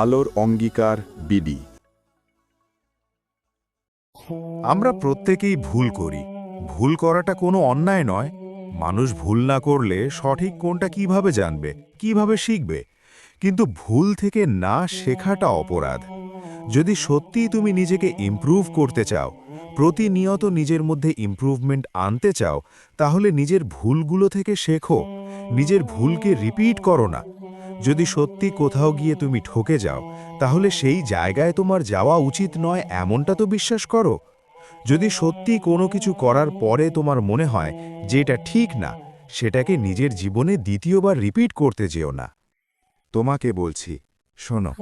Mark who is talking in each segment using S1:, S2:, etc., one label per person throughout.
S1: আলোর অঙ্গীকার বিডি।
S2: আমরা প্রত্যেকেই ভুল করি। ভুল করাটা কোনো অন্যায় নয়। মানুষ ভুল না করলে সঠিক কোনটা কিভাবে জানবে, কিভাবে শিখবে? কিন্তু ভুল থেকে না শেখাটা অপরাধ। যদি সত্যিই তুমি নিজেকে ইমপ্রুভ করতে চাও, প্রতিনিয়ত নিজের মধ্যে ইমপ্রুভমেন্ট আনতে চাও, তাহলে নিজের ভুলগুলো থেকে শেখো। নিজের ভুলকে রিপিট করো না। যদি সত্যি কোথাও গিয়ে তুমি ঠকে যাও, তাহলে সেই জায়গায় তোমার যাওয়া উচিত নয় এমনটা তো বিশ্বাস করো। যদি সত্যি কোনো কিছু করার পরে তোমার মনে হয় যে এটা ঠিক না, সেটাকে নিজের জীবনে দ্বিতীয়বার রিপিট করতে যেও না।
S1: তোমাকে বলছি, শোনো,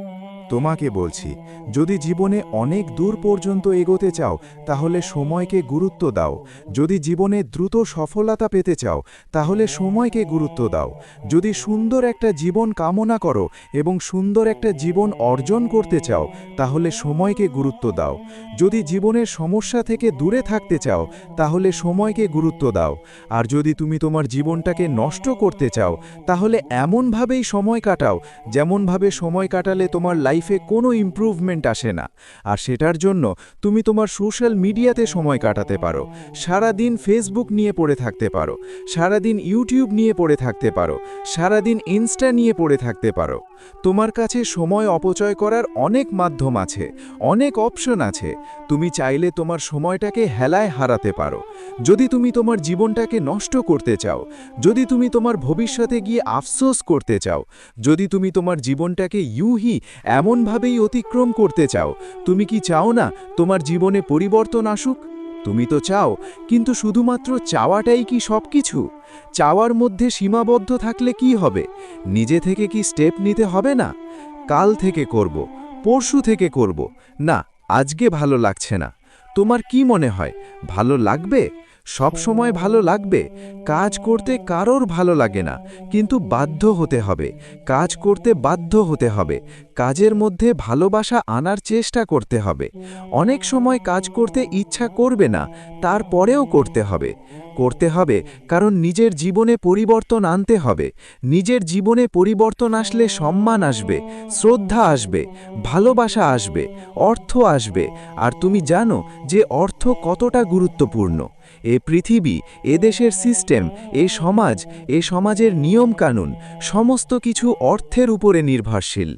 S1: তোমাকে বলছি, যদি জীবনে অনেক দূর পর্যন্ত এগোতে চাও, তাহলে সময়কে গুরুত্ব দাও। যদি জীবনে দ্রুত সফলতা পেতে চাও, তাহলে সময়কে গুরুত্ব দাও। যদি সুন্দর একটা জীবন কামনা করো এবং সুন্দর একটা জীবন অর্জন করতে চাও, তাহলে সময়কে গুরুত্ব দাও। যদি জীবনের সমস্যা থেকে দূরে থাকতে চাও, তাহলে সময়কে গুরুত্ব দাও। আর যদি তুমি তোমার জীবনটাকে নষ্ট করতে চাও, তাহলে এমনভাবেই সময় কাটাও যেমনভাবে সময় কাটালে তোমার লাইফে কোনো ইমপ্রুভমেন্ট আসে না। আর সেটার জন্য তুমি তোমার সোশ্যাল মিডিয়াতে সময় কাটাতে পারো, সারাদিন ফেসবুক নিয়ে পড়ে থাকতে পারো, সারাদিন ইউটিউব নিয়ে পড়ে থাকতে পারো, সারাদিন ইনস্টা নিয়ে পড়ে থাকতে পারো। তোমার কাছে সময় অপচয় করার অনেক মাধ্যম আছে, অনেক অপশন আছে। তুমি চাইলে তোমার সময়টাকে হেলায় হারাতে পারো। যদি তুমি তোমার জীবনটাকে নষ্ট করতে চাও, যদি তুমি তোমার ভবিষ্যতে গিয়ে আফসোস করতে চাও, যদি তুমি তোমার জীবনটাকে ইউহি এমনভাবেই অতিক্রম করতে চাও, তুমি কি চাও না তোমার জীবনে পরিবর্তন আসুক? তুমি তো চাও, কিন্তু শুধুমাত্র চাওয়াটাই কি সব কিছু? চাওয়ার মধ্যে সীমাবদ্ধ থাকলে কি হবে? নিজে থেকে কি স্টেপ নিতে হবে না? কাল থেকে করব, পরশু থেকে করব, না আজকে ভালো লাগছে না। তোমার কি মনে হয় ভালো লাগবে? সব সময় ভালো লাগবে? কাজ করতে কারোর ভালো লাগে না, কিন্তু বাধ্য হতে হবে। কাজ করতে বাধ্য হতে হবে। কাজের মধ্যে ভালোবাসা আনার চেষ্টা করতে হবে। অনেক সময় কাজ করতে ইচ্ছা করবে না, তারপরেও করতে হবে। করতে হবে কারণ নিজের জীবনে পরিবর্তন আনতে হবে। নিজের জীবনে পরিবর্তন আসলে সম্মান আসবে, শ্রদ্ধা আসবে, ভালোবাসা আসবে, অর্থ আসবে। আর তুমি জানো যে অর্থ কতটা গুরুত্বপূর্ণ। এ পৃথিবী, এদেশের সিস্টেম, এ সমাজের নিয়মকানুন সমস্ত কিছু অর্থের উপরে নির্ভরশীল।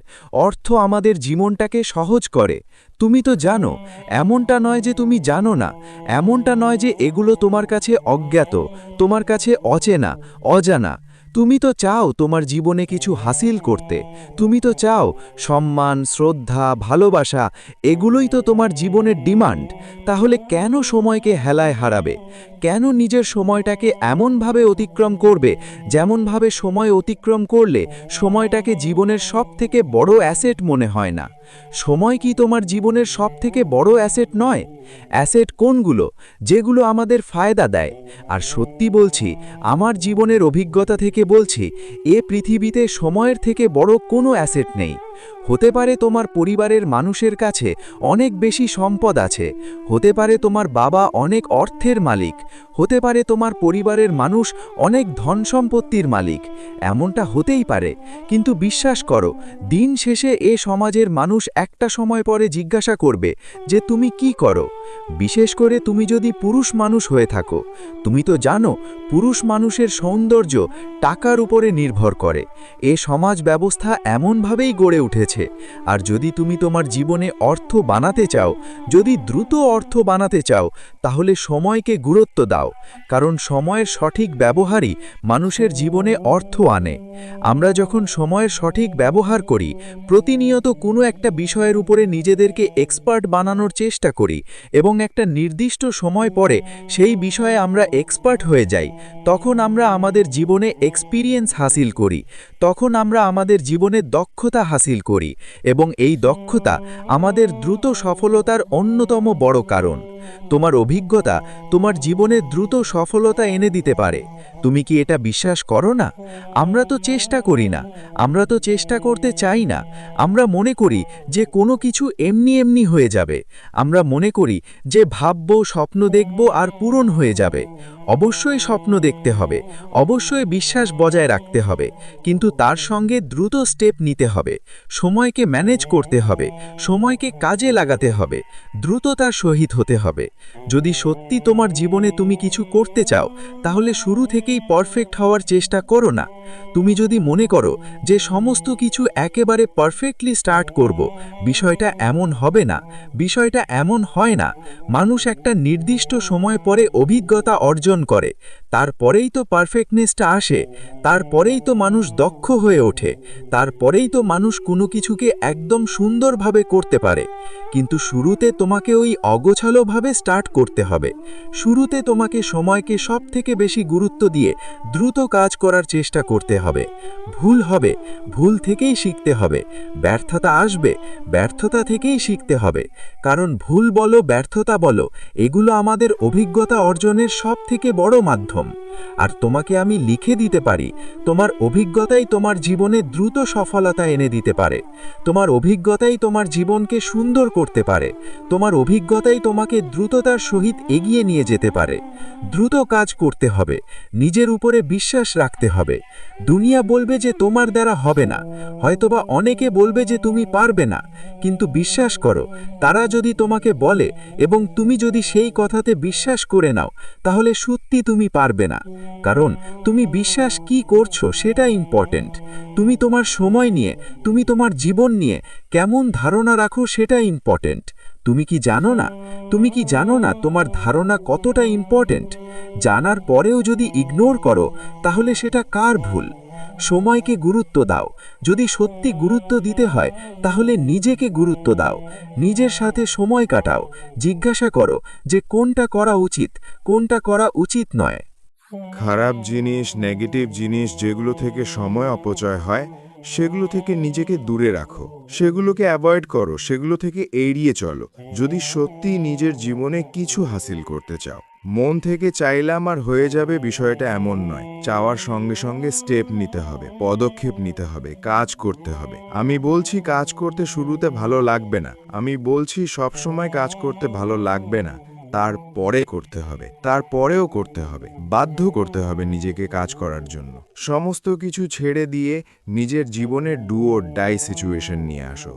S1: অর্থ আমাদের জীবনটাকে সহজ করে। তুমি তো জানো, এমনটা নয় যে তুমি জানো না, এমনটা নয় যে এগুলো তোমার কাছে অজ্ঞাত, তোমার কাছে অচেনা, অজানা। তুমি তো চাও তোমার জীবনে কিছু হাসিল করতে। তুমি তো চাও সম্মান, শ্রদ্ধা, ভালোবাসা, এগুলোই তো তোমার জীবনের ডিমান্ড। তাহলে কেন সময়কে হেলায় হারাবে? কেন নিজের সময়টাকে এমনভাবে অতিক্রম করবে যেমনভাবে সময় অতিক্রম করলে সময়টাকে জীবনের সবথেকে বড় অ্যাসেট মনে হয় না? সময় কি তোমার জীবনের সবথেকে বড় অ্যাসেট নয়? অ্যাসেট কোনগুলো? যেগুলো আমাদের ফায়দা দেয়। আর সত্যি বলছি, আমার জীবনের অভিজ্ঞতা থেকে বলছি, এ পৃথিবীতে সময়ের থেকে বড় কোনো অ্যাসেট নেই। হতে পারে তোমার পরিবারের মানুষের কাছে অনেক বেশি সম্পদ আছে, হতে পারে তোমার বাবা অনেক অর্থের মালিক, হতে পারে তোমার পরিবারের মানুষ অনেক ধন সম্পত্তির মালিক, এমনটা হতেই পারে। কিন্তু বিশ্বাস করো, দিন শেষে এ সমাজের মানুষ একটা সময় পরে জিজ্ঞাসা করবে যে তুমি কি করো। বিশেষ করে তুমি যদি পুরুষ মানুষ হয়ে থাকো। তুমি তো জানো, পুরুষ মানুষের সৌন্দর্য টাকার উপরে নির্ভর করে। এ সমাজ ব্যবস্থা এমনভাবেই গড়ে উঠেছে। আর যদি তুমি তোমার জীবনে অর্থ বানাতে চাও, যদি দ্রুত অর্থ বানাতে চাও, তাহলে সময়কে গুরুত্ব দাও। কারণ সময়ের সঠিক ব্যবহারই মানুষের জীবনে অর্থ আনে। আমরা যখন সময়ের সঠিক ব্যবহার করি, প্রতিনিয়ত কোনো একটা বিষয়ের উপরে নিজেদেরকে এক্সপার্ট বানানোর চেষ্টা করি এবং একটা নির্দিষ্ট সময় পরে সেই বিষয়ে আমরা এক্সপার্ট হয়ে যাই, তখন আমরা আমাদের জীবনে এক্সপিরিয়েন্স হাসিল করি, তখন আমরা আমাদের জীবনে দক্ষতা হাসিল করি এবং এই দক্ষতা আমাদের দ্রুত সফলতার অন্যতম বড় কারণ।
S3: তোমার অভিজ্ঞতা তোমার জীবনে দ্রুত সফলতা এনে দিতে পারে। তুমি কি এটা বিশ্বাস করো না? আমরা তো চেষ্টা করি না, আমরা তো চেষ্টা করতে চাই না। আমরা মনে করি যে কোনো কিছু এমনি এমনি হয়ে যাবে। আমরা মনে করি যে ভাববো, স্বপ্ন দেখব আর পূরণ হয়ে যাবে। অবশ্যই স্বপ্ন দেখতে হবে, অবশ্যই বিশ্বাস বজায় রাখতে হবে, কিন্তু তার সঙ্গে দ্রুত স্টেপ নিতে হবে। সময়কে ম্যানেজ করতে হবে, সময়কে কাজে লাগাতে হবে, দ্রুততার সহিত হতে হবে। যদি সত্যি তোমার জীবনে তুমি কিছু করতে চাও, তাহলে শুরু থেকেই পারফেক্ট হওয়ার চেষ্টা করো না। তুমি যদি মনে করো যে সমস্ত কিছু একেবারে পারফেক্টলি স্টার্ট করব, বিষয়টা এমন হবে না, বিষয়টা এমন হয় না। মানুষ একটা নির্দিষ্ট সময় পরে অভিজ্ঞতা অর্জন করে, তারপরেই তো পারফেক্টনেসটা আসে, তারপরেই তো মানুষ দক্ষ হয়ে ওঠে, তারপরেই তো মানুষ কোনো কিছুকে একদম সুন্দরভাবে করতে পারে। কিন্তু শুরুতে তোমাকে ওই অগোছালোভাবে স্টার্ট করতে হবে। শুরুতে তোমাকে সময়কে সবথেকে বেশি গুরুত্ব দিয়ে দ্রুত কাজ করার চেষ্টা করতে হবে। ভুল হবে, ভুল থেকেই শিখতে হবে। ব্যর্থতা আসবে, ব্যর্থতা থেকেই শিখতে হবে। কারণ ভুল বলো, ব্যর্থতা বলো, এগুলো আমাদের অভিজ্ঞতা অর্জনের সবথেকে বড় মাধ্যম। আর তোমাকে আমি লিখে দিতে পারি, তোমার অভিজ্ঞতাই তোমার জীবনে দ্রুত সফলতা এনে দিতে পারে। তোমার অভিজ্ঞতাই তোমার জীবনকে সুন্দর করতে পারে। তোমার অভিজ্ঞতাই তোমাকে দ্রুততার সহিত এগিয়ে নিয়ে যেতে পারে। দ্রুত কাজ করতে হবে, নিজের উপরে বিশ্বাস রাখতে হবে। দুনিয়া বলবে যে তোমার দ্বারা হবে না, হয়তোবা অনেকে বলবে যে তুমি পারবে না, কিন্তু বিশ্বাস করো, তারা যদি তোমাকে বলে এবং তুমি যদি সেই কথাতে বিশ্বাস করে নাও, তাহলে সত্যি তুমি পারবে না। কারণ তুমি বিশ্বাস কি করছো সেটা ইম্পর্টেন্ট। তুমি তোমার সময় নিয়ে, তুমি তোমার জীবন নিয়ে কেমন ধারণা রাখো সেটা ইম্পর্টেন্ট। তুমি কি জানো না, তুমি কি জানো না তোমার ধারণা কতটা ইম্পর্টেন্ট? জানার পরেও যদি ইগনোর করো, তাহলে সেটা কার ভুল? সময়কে গুরুত্ব দাও। যদি সত্যি গুরুত্ব দিতে হয়, তাহলে নিজেকে গুরুত্ব দাও। নিজের সাথে সময় কাটাও। জিজ্ঞাসা করো যে কোনটা করা উচিত, কোনটা করা উচিত নয়।
S2: খারাপ জিনিস, নেগেটিভ জিনিস যেগুলো থেকে সময় অপচয় হয়, সেগুলো থেকে নিজেকে দূরে রাখো। সেগুলোকে অ্যাভয়েড করো, সেগুলো থেকে এড়িয়ে চলো। যদি সত্যি নিজের জীবনে কিছু হাসিল করতে চাও, মন থেকে চাইলাম আর হয়ে যাবে, বিষয়টা এমন নয়। চাওয়ার সঙ্গে সঙ্গে স্টেপ নিতে হবে, পদক্ষেপ নিতে হবে, কাজ করতে হবে। আমি বলছি কাজ করতে শুরুতে ভালো লাগবে না, আমি বলছি সবসময় কাজ করতে ভালো লাগবে না, তারপরে করতে হবে, তারপরেও করতে হবে, বাধ্য করতে হবে নিজেকে কাজ করার জন্য। সমস্ত কিছু ছেড়ে দিয়ে নিজের জীবনের ডু অর ডাই সিচুয়েশন নিয়ে আসো।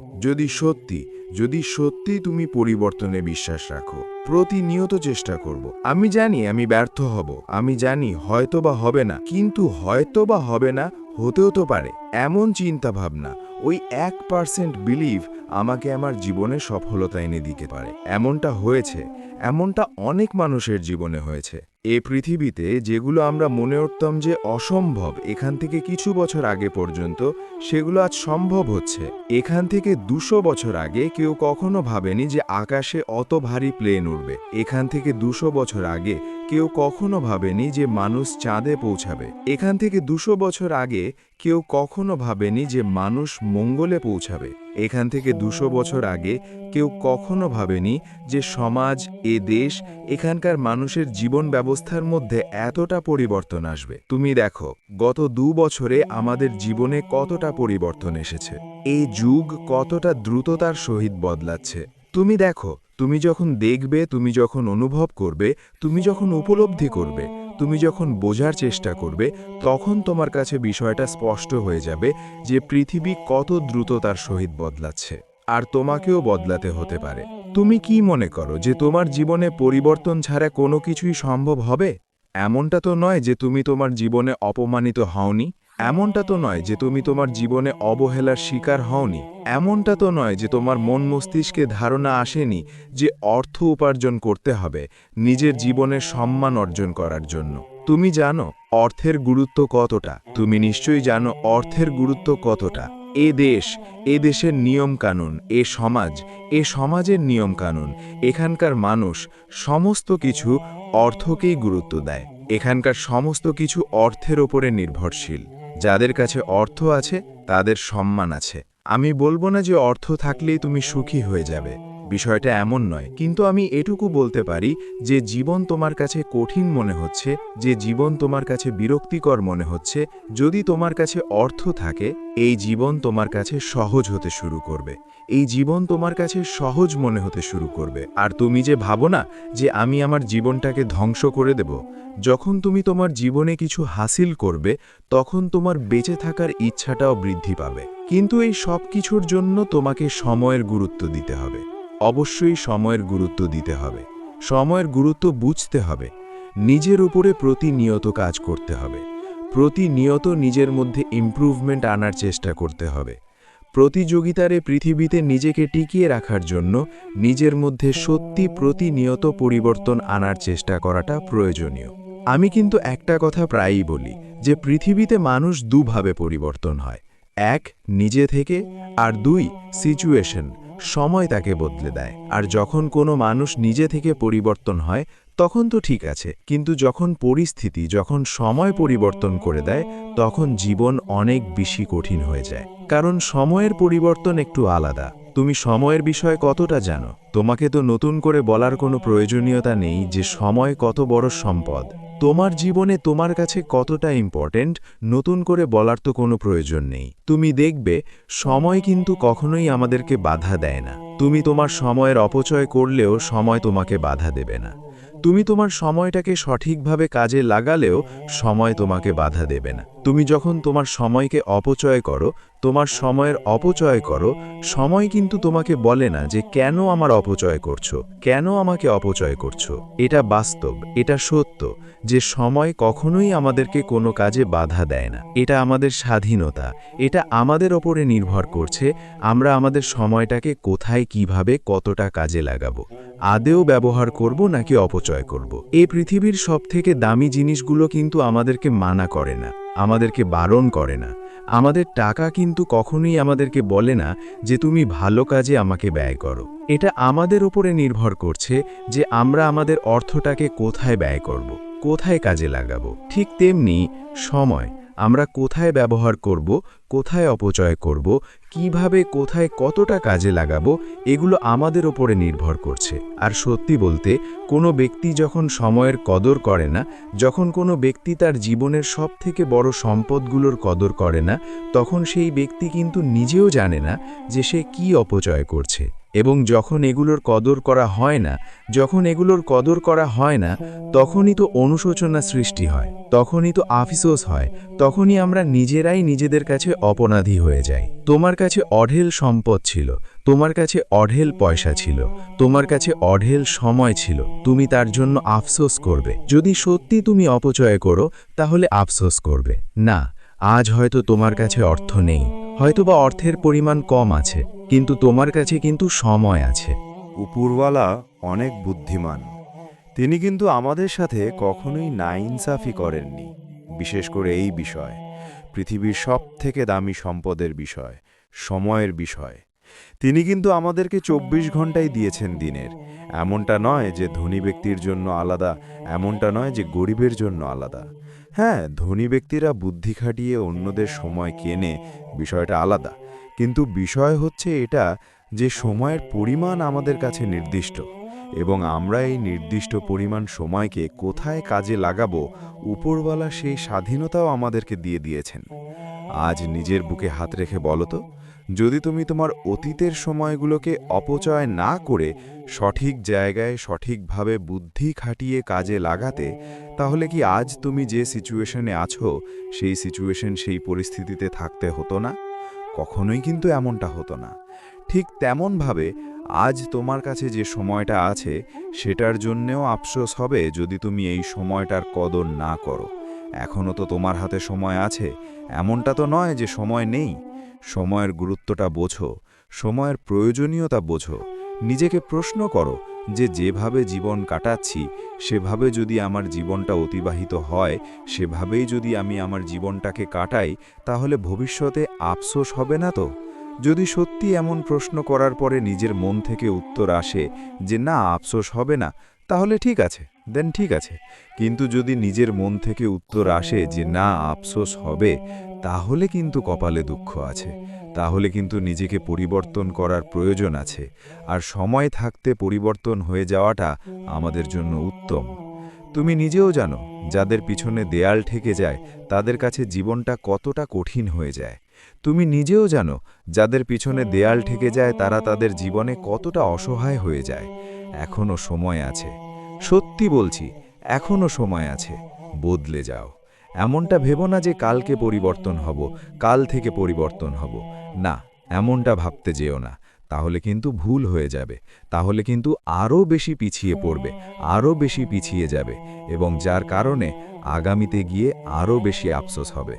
S2: যদি সত্যি তুমি পরিবর্তনে বিশ্বাস রাখো, প্রতিনিয়ত চেষ্টা করব। আমি জানি আমি ব্যর্থ হব, আমি জানি হয়তোবা হবে না, কিন্তু হয়তোবা হবে না, হতেও তো পারে। এমন চিন্তা ভাবনা, ওই 1% বিলিভ আমাকে আমার জীবনে সফলতা এনে দিতে পারে। এমনটা হয়েছে, এমনটা অনেক মানুষের জীবনে হয়েছে। এ পৃথিবীতে যেগুলো আমরা মনে করতাম যে অসম্ভব এখান থেকে কিছু বছর আগে পর্যন্ত, সেগুলো আজ সম্ভব হচ্ছে। এখান থেকে 200 বছর আগে কেউ কখনো ভাবেনি যে আকাশে অত ভারী প্লেন উড়বে। এখান থেকে 200 বছর আগে কেউ কখনো ভাবেনি যে মানুষ চাঁদে পৌঁছাবে। এখান থেকে 200 বছর আগে কেউ কখনো ভাবেনি যে মানুষ মঙ্গলে পৌঁছাবে। এখান থেকে 200 বছর আগে কেউ কখনো ভাবেনি যে সমাজ, এ দেশ, এখানকার মানুষের জীবন ব্যবস্থার মধ্যে এতটা পরিবর্তন আসবে। তুমি দেখো গত 2 বছরে আমাদের জীবনে কতটা পরিবর্তন এসেছে। এই যুগ কতটা দ্রুততার সহিত বদলাচ্ছে। তুমি দেখো, তুমি যখন দেখবে, তুমি যখন অনুভব করবে, তুমি যখন উপলব্ধি করবে, তুমি যখন বোঝার চেষ্টা করবে, তখন তোমার কাছে বিষয়টা স্পষ্ট হয়ে যাবে যে পৃথিবী কত দ্রুততার সহিত বদলাচ্ছে। আর তোমাকেও বদলাতে হতে পারে। তুমি কি মনে করো যে তোমার জীবনে পরিবর্তন ছাড়া কোনো কিছুই সম্ভব হবে? এমনটা তো নয় যে তুমি তোমার জীবনে অপমানিত হওনি, এমনটা তো নয় যে তুমি তোমার জীবনে অবহেলার শিকার হওনি, এমনটা তো নয় যে তোমার মন মস্তিষ্কে ধারণা আসেনি যে অর্থ উপার্জন করতে হবে নিজের জীবনের সম্মান অর্জন করার জন্য। তুমি জানো অর্থের গুরুত্ব কতটা, তুমি নিশ্চয়ই জানো অর্থের গুরুত্ব কতটা। এ দেশ, এ দেশের নিয়মকানুন, এ সমাজের নিয়মকানুন, এখানকার মানুষ সমস্ত কিছু অর্থকেই গুরুত্ব দেয়। এখানকার সমস্ত কিছু অর্থের ওপরে নির্ভরশীল। যাদের কাছে অর্থ আছে তাদের সম্মান আছে। আমি বলবো না যে অর্থ থাকলেই তুমি সুখী হয়ে যাবে,
S1: বিষয়টা এমন নয়, কিন্তু আমি এটুকু বলতে পারি যে জীবন তোমার কাছে কঠিন মনে হচ্ছে, যে জীবন তোমার কাছে বিরক্তিকর মনে হচ্ছে, যদি তোমার কাছে অর্থ থাকে, এই জীবন তোমার কাছে সহজ হতে শুরু করবে। এই জীবন তোমার কাছে সহজ মনে হতে শুরু করবে। আর তুমি যে ভাবো না যে আমি আমার জীবনটাকে ধ্বংস করে দেব, যখন তুমি তোমার জীবনে কিছু হাসিল করবে, তখন তোমার বেঁচে থাকার ইচ্ছাটাও বৃদ্ধি পাবে। কিন্তু এই সব কিছুর জন্য তোমাকে সময়ের গুরুত্ব দিতে হবে। অবশ্যই সময়ের গুরুত্ব দিতে হবে। সময়ের গুরুত্ব বুঝতে হবে। নিজের উপরে প্রতিনিয়ত কাজ করতে হবে। প্রতিনিয়ত নিজের মধ্যে ইমপ্রুভমেন্ট আনার চেষ্টা করতে হবে। প্রতিযোগিতার এই পৃথিবীতে নিজেকে টিকিয়ে রাখার জন্য নিজের মধ্যে সত্যি প্রতিনিয়ত পরিবর্তন আনার চেষ্টা করাটা প্রয়োজনীয়। আমি কিন্তু একটা কথা প্রায়ই বলি যে পৃথিবীতে মানুষ দুভাবে পরিবর্তন হয়। এক, নিজে থেকে, আর দুই, সিচুয়েশন, সময় তাকে বদলে দেয়। আর যখন কোনো মানুষ নিজে থেকে পরিবর্তন হয় তখন তো ঠিক আছে, কিন্তু যখন পরিস্থিতি, যখন সময় পরিবর্তন করে দেয়, তখন জীবন অনেক বেশি কঠিন হয়ে যায়। কারণ সময়ের পরিবর্তন একটু আলাদা। তুমি সময়ের বিষয়ে কতটা জানো? তোমাকে তো নতুন করে বলার কোনো প্রয়োজনীয়তা নেই যে সময় কত বড় সম্পদ। তোমার জীবনে তোমার কাছে কতটা ইম্পর্ট্যান্ট, নতুন করে বলার তো কোনো প্রয়োজন নেই। তুমি দেখবে সময় কিন্তু কখনোই আমাদেরকে বাধা দেয় না। তুমি তোমার সময়ের অপচয় করলেও সময় তোমাকে বাধা দেবে না। তুমি তোমার সময়টাকে সঠিকভাবে কাজে লাগালেও সময় তোমাকে বাধা দেবে না। তুমি যখন তোমার সময়কে অপচয় করো, তোমার সময়ের অপচয় করো, সময় কিন্তু তোমাকে বলে না যে কেন আমার অপচয় করছো, কেন আমাকে অপচয় করছো। এটা বাস্তব, এটা সত্য যে সময় কখনোই আমাদেরকে কোনো কাজে বাধা দেয় না। এটা আমাদের স্বাধীনতা, এটা আমাদের ওপরে নির্ভর করছে আমরা আমাদের সময়টাকে কোথায়, কিভাবে, কতটা কাজে লাগাবো। আদেও ব্যবহার করব নাকি অপচয় করব। এই পৃথিবীর সবথেকে দামি জিনিসগুলো কিন্তু আমাদেরকে মানা করে না, আমাদেরকে বারণ করে না। আমাদের টাকা কিন্তু কখনোই আমাদেরকে বলে না যে তুমি ভালো কাজে আমাকে ব্যয় করো। এটা আমাদের উপরে নির্ভর করছে যে আমরা আমাদের অর্থটাকে কোথায় ব্যয় করব, কোথায় কাজে লাগাবো। ঠিক তেমনি সময় আমরা কোথায় ব্যবহার করব, কোথায় অপচয় করব, কিভাবে, কোথায়, কতটা কাজে লাগাবো, এগুলো আমাদের ওপরে নির্ভর করছে। আর সত্যি বলতে, কোনো ব্যক্তি যখন সময়ের কদর করে না, যখন কোনো ব্যক্তি তার জীবনের সবথেকে বড় সম্পদগুলোর কদর করে না, তখন সেই ব্যক্তি কিন্তু নিজেও জানে না যে সে কি অপচয় করছে। এবং যখন এগুলোর কদর করা হয় না, যখন এগুলোর কদর করা হয় না, তখনই তো অনুশোচনা সৃষ্টি হয়, তখনই তো আফসোস হয়, তখনই আমরা নিজেরাই নিজেদের কাছে অপরাধী হয়ে যাই। তোমার কাছে অঢেল সম্পদ ছিল, তোমার কাছে অঢেল পয়সা ছিল, তোমার কাছে অঢেল সময় ছিল, তুমি তার জন্য আফসোস করবে। যদি সত্যি তুমি অপচয় করো তাহলে আফসোস করবে না। আজ হয়তো তোমার কাছে অর্থ নেই, হয়তোবা অর্থের পরিমাণ কম আছে, কিন্তু তোমার কাছে কিন্তু সময় আছে।
S2: উপরওয়ালা অনেক বুদ্ধিমান। তিনি কিন্তু আমাদের সাথে কখনোই নাইনসাফি করেননি, বিশেষ করে এই বিষয়, পৃথিবীর সবথেকে দামি সম্পদের বিষয়, সময়ের বিষয়। তিনি কিন্তু আমাদেরকে 24 ঘন্টাই দিয়েছেন দিনের। এমনটা নয় যে ধনী ব্যক্তির জন্য আলাদা, এমনটা নয় যে গরিবের জন্য আলাদা। হ্যাঁ, ধনী ব্যক্তিরা বুদ্ধি খাটিয়ে অন্যদের সময় কেনে, বিষয়টা আলাদা। কিন্তু বিষয় হচ্ছে এটা যে সময়ের পরিমাণ আমাদের কাছে নির্দিষ্ট, এবং আমরা এই নির্দিষ্ট পরিমাণ সময়কে কোথায় কাজে লাগাবো, উপরওয়ালা সেই স্বাধীনতাও আমাদেরকে দিয়ে দিয়েছেন। আজ নিজের বুকে হাত রেখে বলো তো, যদি তুমি তোমার অতীতের সময়গুলোকে অপচয় না করে সঠিক জায়গায় সঠিকভাবে বুদ্ধি খাটিয়ে কাজে লাগাতে, তাহলে কি আজ তুমি যে সিচুয়েশনে আছো সেই সিচুয়েশন, সেই পরিস্থিতিতে থাকতে হতো না? কখনোই কিন্তু এমনটা হতো না। ঠিক তেমনভাবে আজ তোমার কাছে যে সময়টা আছে সেটার জন্যেও আফসোস হবে যদি তুমি এই সময়টার কদর না করো। এখনও তো তোমার হাতে সময় আছে, এমনটা তো নয় যে সময় নেই। সময়ের গুরুত্বটা বোঝো, সময়ের প্রয়োজনীয়তা বোঝো। নিজেকে প্রশ্ন করো যে যেভাবে জীবন কাটাচ্ছি সেভাবে যদি আমার জীবনটা অতিবাহিত হয়, সেভাবেই যদি আমি আমার জীবনটাকে কাটাই, তাহলে ভবিষ্যতে আফসোস হবে না তো? যদি সত্যি এমন প্রশ্ন করার পরে নিজের মন থেকে উত্তর আসে যে না, আফসোস হবে না, তাহলে ঠিক আছে, দেন ঠিক আছে। কিন্তু যদি নিজের মন থেকে উত্তর আসে যে না, আফসোস হবে, তাহলে কিন্তু কপালে দুঃখ আছে,
S1: তাহলে কিন্তু নিজেকে পরিবর্তন করার প্রয়োজন আছে, আর সময় থাকতে পরিবর্তন হয়ে যাওয়াটা আমাদের জন্য উত্তম। তুমি নিজেও জানো, যাদের পিছনে দেয়াল ঠেকে যায় তাদের কাছে জীবনটা কতটা কঠিন হয়ে যায়। তুমি নিজেও জানো, যাদের পিছনে দেয়াল ঠেকে যায় তারা তাদের জীবনে কতটা অসহায় হয়ে যায়। এখনো সময় আছে, সত্যি বলছি, এখনো সময় আছে। বদলে যাও। এমনটা ভেবো না যে কালকে পরিবর্তন হব, কাল থেকে পরিবর্তন হব। না, এমনটা ভাবতে যেও না। তাহলে কিন্তু ভুল হয়ে যাবে, তাহলে কিন্তু আরও বেশি পিছিয়ে পড়বে, আরও বেশি পিছিয়ে যাবে, এবং যার কারণে আগামীতে গিয়ে আরও বেশি আফসোস হবে।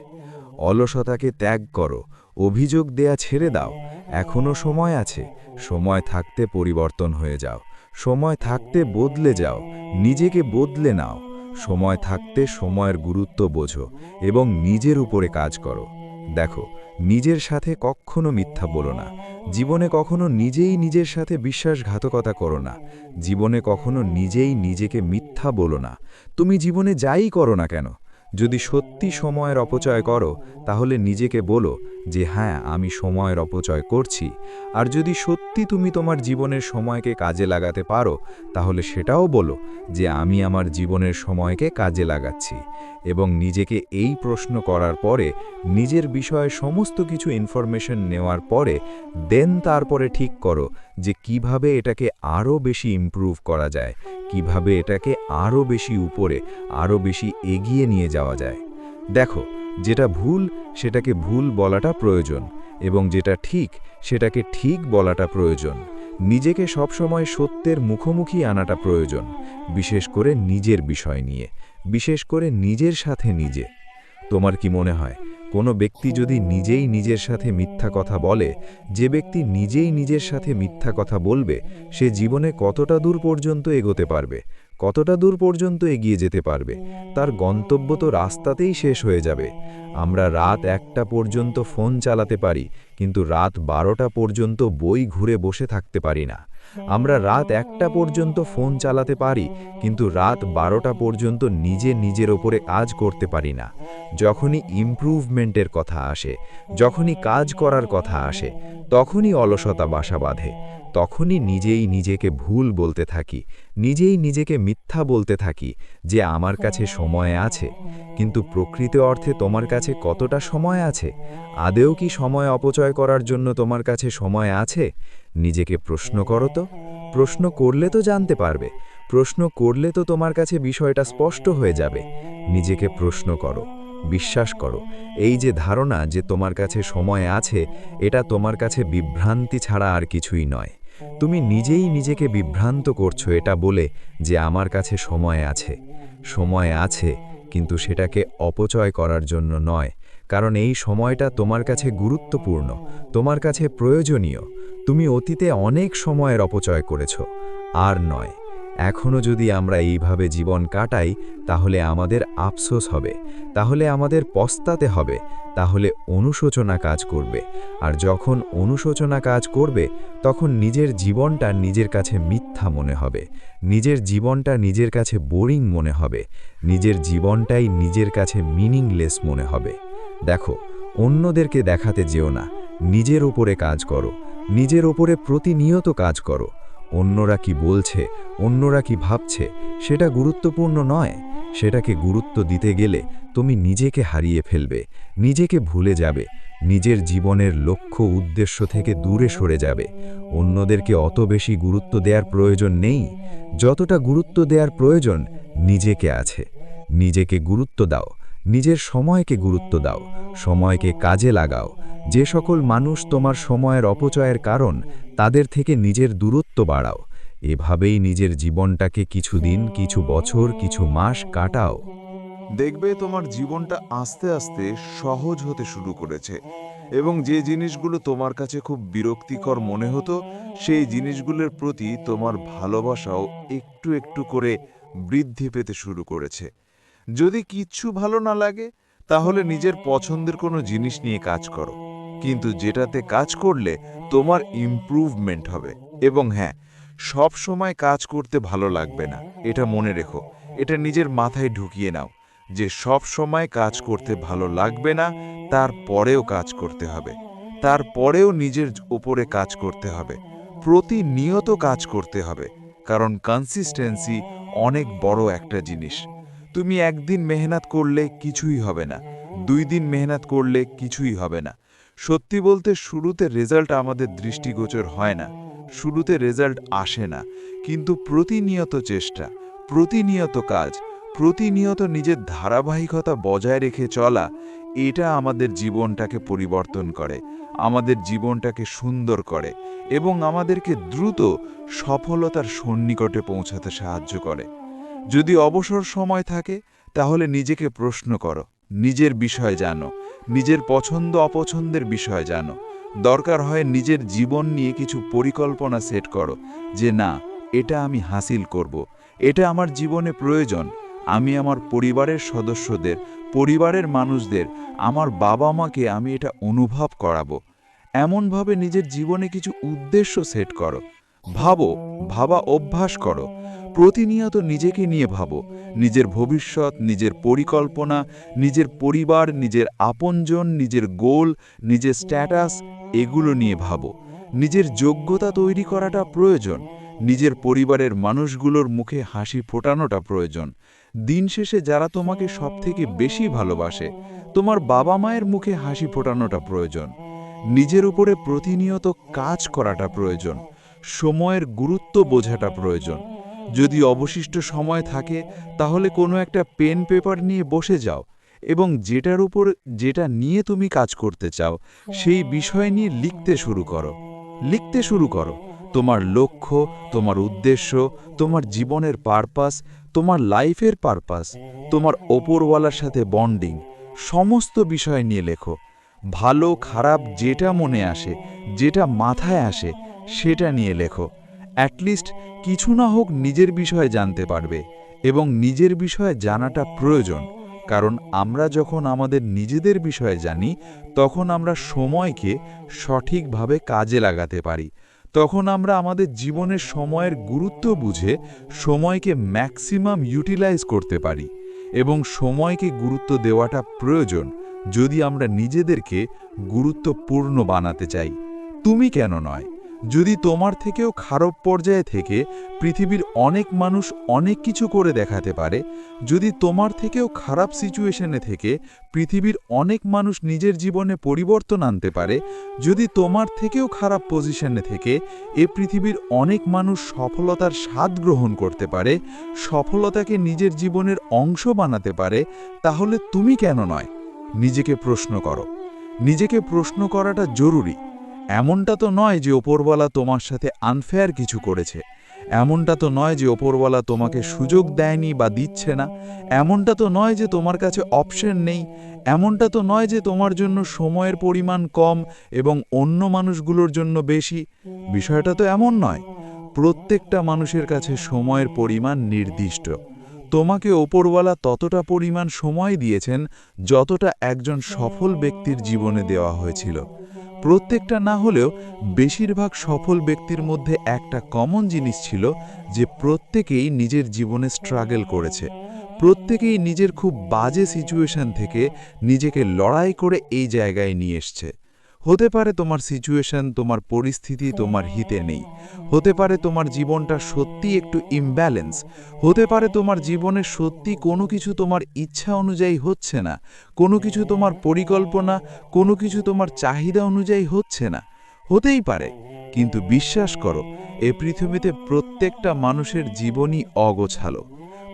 S1: অলসতাকে ত্যাগ করো, অভিযোগ দেয়া ছেড়ে দাও। এখনো সময় আছে, সময় থাকতে পরিবর্তন হয়ে যাও, সময় থাকতে বদলে যাও, নিজেকে বদলে নাও। সময় থাকতে সময়ের গুরুত্ব বোঝো এবং নিজের উপরে কাজ করো। দেখো, নিজের সাথে কখনো মিথ্যা বলো না। জীবনে কখনো নিজেই নিজের সাথে বিশ্বাসঘাতকতা করো না। জীবনে কখনো নিজেই নিজেকে মিথ্যা বলো না। তুমি জীবনে যাই করো না কেন, যদি সত্যি সময়ের অপচয় করো তাহলে নিজেকে বলো যে হ্যাঁ, আমি সময়ের অপচয় করছি। আর যদি সত্যি তুমি তোমার জীবনের সময়কে কাজে লাগাতে পারো তাহলে সেটাও বলো যে আমি আমার জীবনের সময়কে কাজে লাগাচ্ছি। এবং নিজেকে এই প্রশ্ন করার পরে, নিজের বিষয়ে সমস্ত কিছু ইনফরমেশন নেওয়ার পরে তারপরে ঠিক করো যে কিভাবে এটাকে আরও বেশি ইমপ্রুভ করা যায়, কিভাবে এটাকে আরও বেশি উপরে, আরও বেশি এগিয়ে নিয়ে যাওয়া যায়। দেখো, যেটা ভুল সেটাকে ভুল বলাটা প্রয়োজন, এবং যেটা ঠিক সেটাকে ঠিক বলাটা প্রয়োজন। নিজেকে সবসময় সত্যের মুখোমুখি আনাটা প্রয়োজন, বিশেষ করে নিজের বিষয় নিয়ে, বিশেষ করে নিজের সাথে নিজে। তোমার কি মনে হয়, কোনো ব্যক্তি যদি নিজেই নিজের সাথে মিথ্যা কথা বলে, যে ব্যক্তি নিজেই নিজের সাথে মিথ্যা কথা বলবে, সে জীবনে কতটা দূর পর্যন্ত এগোতে পারবে, কতটা দূর পর্যন্ত এগিয়ে যেতে পারবে? তার গন্তব্য তো রাস্তাতেই শেষ হয়ে যাবে। আমরা রাত 1টা পর্যন্ত ফোন চালাতে পারি, কিন্তু রাত 12টা পর্যন্ত বই ঘুরে বসে থাকতে পারি না। আমরা রাত 1টা পর্যন্ত ফোন চালাতে পারি, কিন্তু রাত 12টা পর্যন্ত নিজের ওপরে কাজ করতে পারি না। যখনই ইমপ্রুভমেন্টের কথা আসে, যখনই কাজ করার কথা আসে, তখনই অলসতা বাসা বাঁধে। তখনই নিজেই নিজেকে ভুল বলতে থাকি, নিজেই নিজেকে মিথ্যা বলতে থাকি যে আমার কাছে সময় আছে। কিন্তু প্রকৃত অর্থে তোমার কাছে কতটা সময় আছে? আদেও কি সময় অপচয় করার জন্য তোমার কাছে সময় আছে? নিজেকে প্রশ্ন করো তো। প্রশ্ন করলে তো জানতে পারবে, প্রশ্ন করলে তো তোমার কাছে বিষয়টা স্পষ্ট হয়ে যাবে। নিজেকে প্রশ্ন করো, বিশ্বাস করো, এই যে ধারণা যে তোমার কাছে সময় আছে, এটা তোমার কাছে বিভ্রান্তি ছাড়া আর কিছুই নয়। তুমি নিজেই নিজেকে বিভ্রান্ত করছো এটা বলে যে আমার কাছে সময় আছে। সময় আছে, কিন্তু সেটাকে অপচয় করার জন্য নয়, কারণ এই সময়টা তোমার কাছে গুরুত্বপূর্ণ, তোমার কাছে প্রয়োজনীয়। তুমি অতীতে অনেক সময়ের অপচয় করেছো, আর নয়। এখনো যদি আমরা এইভাবে জীবন কাটাই তাহলে আমাদের আফসোস হবে, তাহলে আমাদের পস্তাতে হবে, তাহলে অনুশোচনা কাজ করবে। আর যখন অনুশোচনা কাজ করবে তখন নিজের জীবনটা নিজের কাছে মিথ্যা মনে হবে, নিজের জীবনটা নিজের কাছে বোরিং মনে হবে, নিজের জীবনটাই নিজের কাছে মিনিংলেস মনে হবে। দেখো, অন্যদেরকে দেখাতে যেও না, নিজের উপরে কাজ করো, নিজের উপরে প্রতিনিয়ত কাজ করো। অন্যরা কি বলছে, অন্যরা কি ভাবছে, সেটা গুরুত্বপূর্ণ নয়। সেটাকে গুরুত্ব দিতে গেলে তুমি নিজেকে হারিয়ে ফেলবে, নিজেকে ভুলে যাবে, নিজের জীবনের লক্ষ্য উদ্দেশ্য থেকে দূরে সরে যাবে। অন্যদেরকে অত বেশি গুরুত্ব দেওয়ার প্রয়োজন নেই, যতটা গুরুত্ব দেওয়ার প্রয়োজন নিজেকে আছে। নিজেকে গুরুত্ব দাও, নিজের সময়কে গুরুত্ব দাও, সময়কে কাজে লাগাও। যে সকল মানুষ তোমার সময়ের অপচয়ের কারণ, তাদের থেকে নিজের দূরত্ব বাড়াও। এভাবেই নিজের জীবনটাকে কিছুদিন, কিছু বছর, কিছু মাস কাটাও।
S4: দেখবে তোমার জীবনটা আস্তে আস্তে সহজ হতে শুরু করেছে, এবং যে জিনিসগুলো তোমার কাছে খুব বিরক্তিকর মনে হতো, সেই জিনিসগুলোর প্রতি তোমার ভালোবাসাও একটু একটু করে বৃদ্ধি পেতে শুরু করেছে। যদি কিচ্ছু ভালো না লাগে তাহলে নিজের পছন্দের কোনো জিনিস নিয়ে কাজ করো, কিন্তু যেটাতে কাজ করলে তোমার ইমপ্রুভমেন্ট হবে। এবং হ্যাঁ, সব সময় কাজ করতে ভালো লাগবে না, এটা মনে রেখো, এটা নিজের মাথায় ঢুকিয়ে নাও যে সব সময় কাজ করতে ভালো লাগবে না, তারপরেও কাজ করতে হবে। তারপরেও নিজের ওপরে কাজ করতে হবে, প্রতিনিয়ত কাজ করতে হবে, কারণ কনসিস্টেন্সি অনেক বড় একটা জিনিস। তুমি একদিন মেহনত করলে কিছুই হবে না, 2 দিন মেহনত করলে কিছুই হবে না। সত্যি বলতে শুরুতে রেজাল্ট আমাদের দৃষ্টিগোচর হয় না, শুরুতে রেজাল্ট আসে না, কিন্তু প্রতিনিয়ত চেষ্টা, প্রতিনিয়ত কাজ, প্রতিনিয়ত নিজের ধারাবাহিকতা বজায় রেখে চলা, এটা আমাদের জীবনটাকে পরিবর্তন করে, আমাদের জীবনটাকে সুন্দর করে এবং আমাদেরকে দ্রুত সফলতার সন্নিকটে পৌঁছাতে সাহায্য করে। যদি অবসর সময় থাকে তাহলে নিজেকে প্রশ্ন করো, নিজের বিষয় জানো, নিজের পছন্দ অপছন্দের বিষয় জানো। দরকার হয় নিজের জীবন নিয়ে কিছু পরিকল্পনা সেট করো যে না, এটা আমি হাসিল করব, এটা আমার জীবনে প্রয়োজন। আমি আমার পরিবারের সদস্যদের, পরিবারের মানুষদের, আমার বাবা মাকে আমি এটা অনুভব করাবো। এমনভাবে নিজের জীবনে কিছু উদ্দেশ্য সেট করো, ভাবা অভ্যাস করো, প্রতিনিয়ত নিজেকে নিয়ে ভাবো, নিজের ভবিষ্যৎ, নিজের পরিকল্পনা, নিজের পরিবার, নিজের আপনজন, নিজের গোল, নিজের স্ট্যাটাস, এগুলো নিয়ে ভাবো। নিজের যোগ্যতা তৈরি করাটা প্রয়োজন, নিজের পরিবারের মানুষগুলোর মুখে হাসি ফোটানোটা প্রয়োজন। দিন শেষে যারা তোমাকে সবথেকে বেশি ভালোবাসে, তোমার বাবা মায়ের মুখে হাসি ফোটানোটা প্রয়োজন। নিজের উপরে প্রতিনিয়ত কাজ করাটা প্রয়োজন, সময়ের গুরুত্ব বোঝাটা প্রয়োজন। যদি অবশিষ্ট সময় থাকে তাহলে কোনো একটা পেন পেপার নিয়ে বসে যাও এবং যেটা নিয়ে তুমি কাজ করতে চাও সেই বিষয় নিয়ে লিখতে শুরু করো। তোমার লক্ষ্য, তোমার উদ্দেশ্য, তোমার জীবনের পারপাস, তোমার লাইফের পারপাস, তোমার ওপরওয়ালার সাথে বন্ডিং, সমস্ত বিষয় নিয়ে লেখো। ভালো খারাপ যেটা মনে আসে, যেটা মাথায় আসে, সেটা নিয়ে লেখো। অ্যাটলিস্ট কিছু না হোক নিজের বিষয়ে জানতে পারবে এবং নিজের বিষয়ে জানাটা প্রয়োজন, কারণ আমরা যখন আমাদের নিজেদের বিষয়ে জানি তখন আমরা সময়কে সঠিকভাবে কাজে লাগাতে পারি। তখন আমরা আমাদের জীবনের সময়ের গুরুত্ব বুঝে সময়কে ম্যাক্সিমাম ইউটিলাইজ করতে পারি এবং সময়কে গুরুত্ব দেওয়াটা প্রয়োজন যদি আমরা নিজেদেরকে গুরুত্বপূর্ণ বানাতে চাই। তুমি কেন নয়? যদি তোমার থেকেও খারাপ পর্যায়ে থেকে পৃথিবীর অনেক মানুষ অনেক কিছু করে দেখাতে পারে, যদি তোমার থেকেও খারাপ সিচুয়েশনে থেকে পৃথিবীর অনেক মানুষ নিজের জীবনে পরিবর্তন আনতে পারে, যদি তোমার থেকেও খারাপ পজিশনে থেকে এ পৃথিবীর অনেক মানুষ সফলতার স্বাদ গ্রহণ করতে পারে, সফলতাকে নিজের জীবনের অংশ বানাতে পারে, তাহলে তুমি কেন নয়? নিজেকে প্রশ্ন করো। নিজেকে প্রশ্ন করাটা জরুরি। এমনটা তো নয় যে ওপরওয়ালা তোমার সাথে আনফেয়ার কিছু করেছে, এমনটা তো নয় যে ওপরওয়ালা তোমাকে সুযোগ দেয়নি বা দিচ্ছে না, এমনটা তো নয় যে তোমার কাছে অপশন নেই, এমনটা তো নয় যে তোমার জন্য সময়ের পরিমাণ কম এবং অন্য মানুষগুলোর জন্য বেশি। বিষয়টা তো এমন নয়। প্রত্যেকটা মানুষের কাছে সময়ের পরিমাণ নির্দিষ্ট। তোমাকে ওপরওয়ালা ততটা পরিমাণ সময় দিয়েছেন যতটা একজন সফল ব্যক্তির জীবনে দেওয়া হয়েছিল। প্রত্যেকটা না হলেও বেশিরভাগ সফল ব্যক্তির মধ্যে একটা কমন জিনিস ছিল যে প্রত্যেকেই নিজের জীবনে স্ট্রাগল করেছে, প্রত্যেকেই নিজের খুব বাজে সিচুয়েশন থেকে নিজেকে লড়াই করে এই জায়গায় নিয়ে এসছে। হতে পারে তোমার সিচুয়েশন, তোমার পরিস্থিতি তোমার হিতে নেই, হতে পারে তোমার জীবনটা সত্যি একটু ইমব্যালেন্স, হতে পারে তোমার জীবনে সত্যি কোনো কিছু তোমার ইচ্ছা অনুযায়ী হচ্ছে না, কোনো কিছু তোমার পরিকল্পনা, কোনো কিছু তোমার চাহিদা অনুযায়ী হচ্ছে না, হতেই পারে। কিন্তু বিশ্বাস করো, এ পৃথিবীতে প্রত্যেকটা মানুষের জীবনই অগোছালো,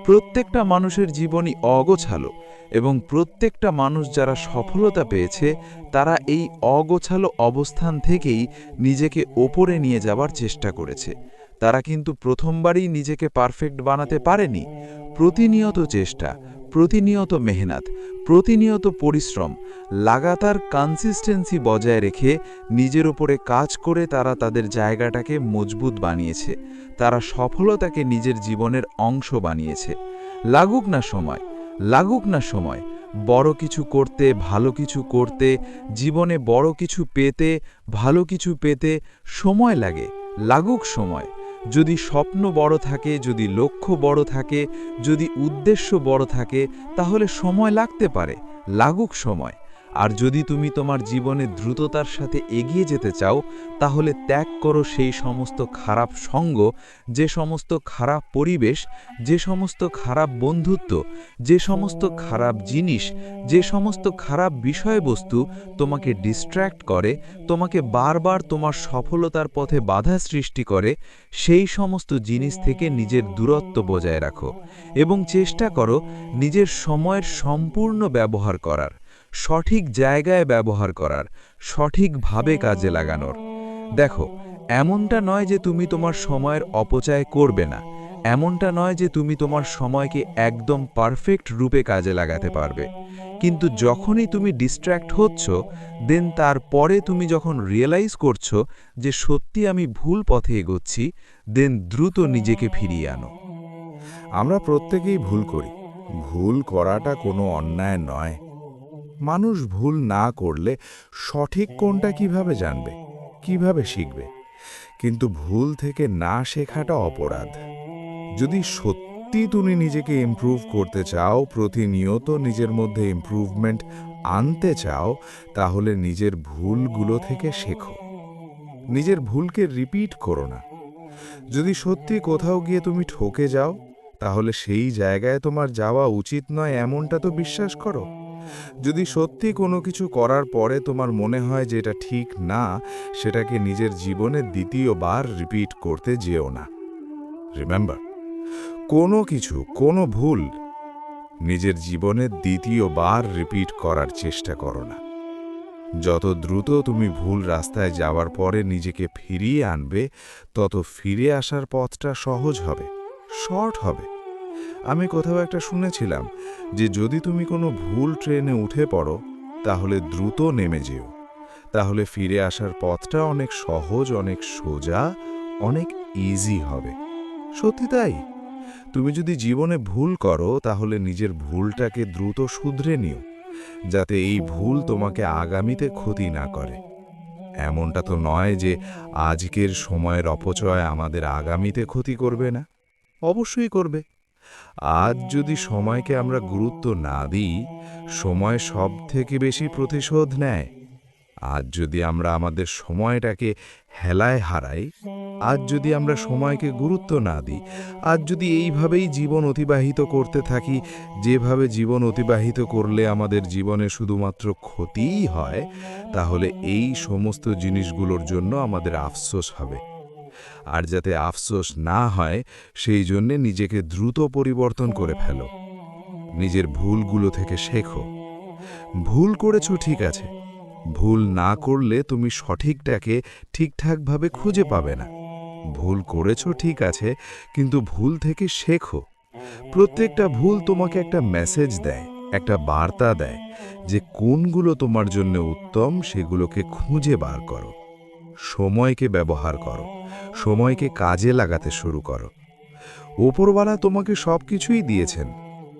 S4: প্রত্যেকটা মানুষের জীবনই অগোছালো এবং প্রত্যেকটা মানুষ যারা সফলতা পেয়েছে তারা এই অগোছালো অবস্থান থেকেই নিজেকে ওপরে নিয়ে যাবার চেষ্টা করেছে। তারা কিন্তু প্রথমবারই নিজেকে পারফেক্ট বানাতে পারেনি। প্রতিনিয়ত চেষ্টা, প্রতিনিয়ত মেহনত, প্রতিনিয়ত পরিশ্রম, লাগাতার কনসিস্টেন্সি বজায় রেখে নিজের উপরে কাজ করে তারা তাদের জায়গাটাকে মজবুত বানিয়েছে। তারা সফলতাকে নিজের জীবনের অংশ বানিয়েছে। লাগুক না সময়, বড় কিছু করতে, ভালো কিছু করতে, জীবনে বড় কিছু পেতে, ভালো কিছু পেতে সময় লাগে। লাগুক সময়। যদি স্বপ্ন বড় থাকে, যদি লক্ষ্য বড় থাকে, যদি উদ্দেশ্য বড় থাকে, তাহলে সময় লাগতে পারে। লাগুক সময়।
S1: আর যদি তুমি তোমার জীবনে দ্রুততার সাথে এগিয়ে যেতে চাও, তাহলে ত্যাগ করো সেই সমস্ত খারাপ সঙ্গ, যে সমস্ত খারাপ পরিবেশ, যে সমস্ত খারাপ বন্ধুত্ব, যে সমস্ত খারাপ জিনিস, যে সমস্ত খারাপ বিষয়বস্তু তোমাকে ডিস্ট্র্যাক্ট করে, তোমাকে বারবার তোমার সফলতার পথে বাধা সৃষ্টি করে, সেই সমস্ত জিনিস থেকে নিজের দূরত্ব বজায় রাখো এবং চেষ্টা করো নিজের সময়ের সম্পূর্ণ ব্যবহার করার, সঠিক জায়গায় ব্যবহার করার, সঠিকভাবে কাজে লাগানোর। দেখো, এমনটা নয় যে তুমি তোমার সময়ের অপচয় করবে না, এমনটা নয় যে তুমি তোমার সময়কে একদম পারফেক্ট রূপে কাজে লাগাতে পারবে, কিন্তু যখনই তুমি ডিস্ট্র্যাক্ট হচ্ছ, দেন তারপরে তুমি যখন রিয়েলাইজ করছো যে সত্যি আমি ভুল পথে এগোচ্ছি, দেন দ্রুত নিজেকে ফিরিয়ে আনো।
S2: আমরা প্রত্যেকেই ভুল করি। ভুল করাটা কোনো অন্যায় নয়। মানুষ ভুল না করলে সঠিক কোনটা কিভাবে জানবে, কিভাবে শিখবে? কিন্তু ভুল থেকে না শেখাটা অপরাধ। যদি সত্যি তুমি নিজেকে ইমপ্রুভ করতে চাও, প্রতিনিয়ত নিজের মধ্যে ইমপ্রুভমেন্ট আনতে চাও, তাহলে নিজের ভুলগুলো থেকে শেখো। নিজের ভুলকে রিপিট করো না। যদি সত্যি কোথাও গিয়ে তুমি ঠকে যাও, তাহলে সেই জায়গায় তোমার যাওয়া উচিত নয় এমনটা তো বিশ্বাস করো। যদি সত্যি কোনো কিছু করার পরে তোমার মনে হয় যে এটা ঠিক না, সেটাকে নিজের জীবনে দ্বিতীয়বার রিপিট করতে যেও না। রিমেম্বার, কোনো কিছু, কোনো ভুল নিজের জীবনে দ্বিতীয়বার রিপিট করার চেষ্টা করো না। যত দ্রুত তুমি ভুল রাস্তায় যাওয়ার পরে নিজেকে ফিরিয়ে আনবে, তত ফিরে আসার পথটা সহজ হবে, শর্ট হবে। আমি কোথাও একটা শুনেছিলাম যে যদি তুমি কোনো ভুল ট্রেনে উঠে পড়ো, তাহলে দ্রুত নেমে যেও, তাহলে ফিরে আসার পথটা অনেক সহজ, অনেক সোজা, অনেক ইজি হবে। সত্যি তাই। তুমি যদি জীবনে ভুল করো, তাহলে নিজের ভুলটাকে দ্রুত শুধরে নিও, যাতে এই ভুল তোমাকে আগামীতে ক্ষতি না করে। এমনটা তো নয় যে আজকের সময়ের অপচয় আমাদের আগামীতে ক্ষতি করবে না, অবশ্যই করবে। আজ যদি সময়কে আমরা গুরুত্ব না দিই, সময় সবথেকে বেশি প্রতিশোধ নেয়। আজ যদি আমরা আমাদের সময়টাকে হেলায় হারাই, আজ যদি আমরা সময়কে গুরুত্ব না দিই, আজ যদি এইভাবেই জীবন অতিবাহিত করতে থাকি, যেভাবে জীবন অতিবাহিত করলে আমাদের জীবনে শুধুমাত্র ক্ষতিই হয়, তাহলে এই সমস্ত জিনিসগুলোর জন্য আমাদের আফসোস হবে। আর যাতে আফসোস না হয়, সেই জন্যে নিজেকে দ্রুত পরিবর্তন করে ফেলো। নিজের ভুলগুলো থেকে শেখো। ভুল করেছো ঠিক আছে, ভুল না করলে তুমি সঠিকটাকে ঠিকঠাকভাবে খুঁজে পাবে না। ভুল করেছো ঠিক আছে, কিন্তু ভুল থেকে শেখো। প্রত্যেকটা ভুল তোমাকে একটা মেসেজ দেয়, একটা বার্তা দেয় যে কোনগুলো তোমার জন্য উত্তম, সেগুলোকে খুঁজে বার করো। সময়কে ব্যবহার করো, সময়কে কাজে লাগাতে শুরু করো। ওপরওয়ালা তোমাকে সব কিছুই দিয়েছেন,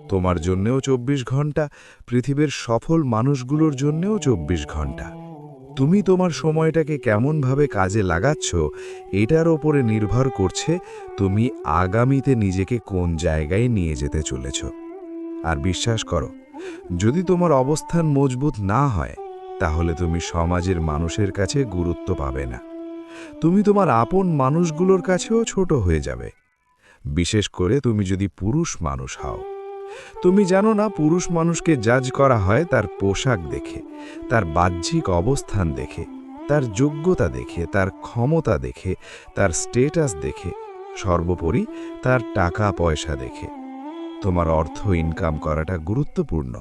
S2: তোমার জন্যেও 24 ঘন্টা, পৃথিবীর সফল মানুষগুলোর জন্যেও 24 ঘন্টা। তুমি তোমার সময়টাকে কেমনভাবে কাজে লাগাচ্ছ, এটার ওপরে নির্ভর করছে তুমি আগামীতে নিজেকে কোন জায়গায় নিয়ে যেতে চলেছ। আর বিশ্বাস করো, যদি তোমার অবস্থান মজবুত না হয়, তাহলে তুমি সমাজের মানুষের কাছে গুরুত্ব পাবে না। তুমি তোমার আপন মানুষগুলোর কাছেও ছোট হয়ে যাবে। বিশেষ করে তুমি যদি পুরুষ মানুষ হও। তুমি জানো না, পুরুষ মানুষকে জাজ করা হয় তার পোশাক দেখে, তার বাহ্যিক অবস্থান দেখে, তার যোগ্যতা দেখে, তার ক্ষমতা দেখে, তার স্টেটাস দেখে, সর্বোপরি তার টাকা পয়সা দেখে। তোমার অর্থ ইনকাম করাটা গুরুত্বপূর্ণ,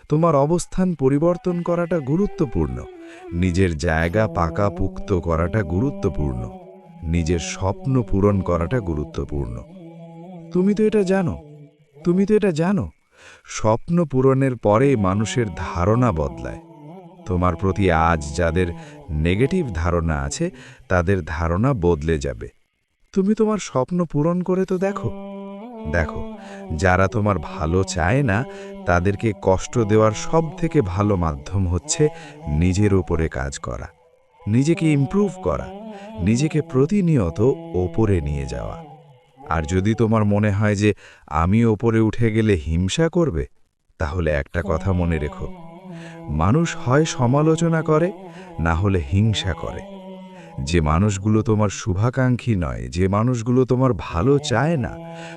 S2: তোমার অবস্থান পরিবর্তন করাটা গুরুত্বপূর্ণ, নিজের জায়গা পাকাপুক্ত করাটা গুরুত্বপূর্ণ, নিজের স্বপ্ন পূরণ করাটা গুরুত্বপূর্ণ। তুমি তো এটা জানো, তুমি তো এটা জানো। স্বপ্ন পূরণের পরে মানুষের ধারণা বদলায়। তোমার প্রতি আজ যাদের নেগেটিভ ধারণা আছে, তাদের ধারণা বদলে যাবে। তুমি তোমার স্বপ্ন পূরণ করে তো দেখো। দেখো, যারা তোমার ভালো চায় না, তাদেরকে কষ্ট দেওয়ার সবথেকে ভালো মাধ্যম হচ্ছে নিজের উপরে কাজ করা, নিজেকে ইমপ্রুভ করা, নিজেকে প্রতিনিয়ত ওপরে নিয়ে যাওয়া। আর যদি তোমার মনে হয় যে আমি ওপরে উঠে গেলে হিংসা করবে, তাহলে একটা কথা মনে রেখো,
S1: মানুষ হয় সমালোচনা করে, না হলে হিংসা করে। যে মানুষগুলো তোমার শুভাকাঙ্ক্ষী নয়, যে মানুষগুলো তোমার ভালো চায় না,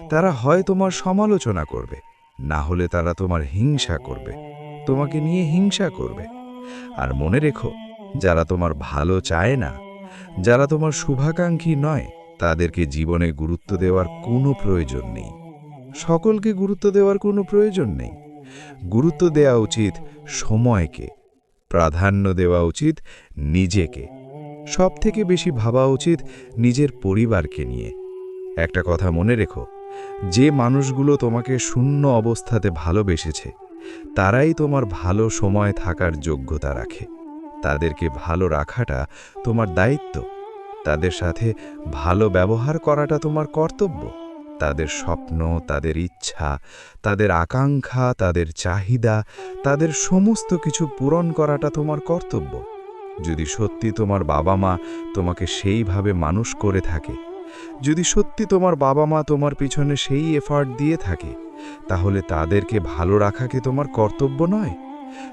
S1: তারা হয় তোমার সমালোচনা করবে, না হলে তারা তোমার হিংসা করবে, তোমাকে নিয়ে হিংসা করবে। আর মনে রেখো, যারা তোমার ভালো চায় না, যারা তোমার শুভাকাঙ্ক্ষী নয়, তাদেরকে জীবনে গুরুত্ব দেওয়ার কোনো প্রয়োজন নেই। সকলকে গুরুত্ব দেওয়ার কোনো প্রয়োজন নেই। গুরুত্ব দেওয়া উচিত সময়কে, প্রাধান্য দেওয়া উচিত নিজেকে, সবথেকে বেশি ভাবা উচিত নিজের পরিবারকে নিয়ে। একটা কথা মনে রেখো, যে মানুষগুলো তোমাকে শূন্য অবস্থাতে ভালোবেসেছে, তারাই তোমার ভালো সময় থাকার যোগ্যতা রাখে। তাদেরকে ভালো রাখাটা তোমার দায়িত্ব। তাদের সাথে ভালো ব্যবহার করাটা তোমার কর্তব্য। তাদের স্বপ্ন, তাদের ইচ্ছা, তাদের আকাঙ্ক্ষা, তাদের চাহিদা, তাদের সমস্ত কিছু পূরণ করাটা তোমার কর্তব্য। যদি সত্যি তোমার বাবা মা তোমাকে সেইভাবে মানুষ করে থাকে, যদি সত্যি তোমার বাবা মা তোমার পিছনে সেই এফার্ট দিয়ে থাকে, তাহলে তাদেরকে ভালো রাখা কি তোমার কর্তব্য নয়?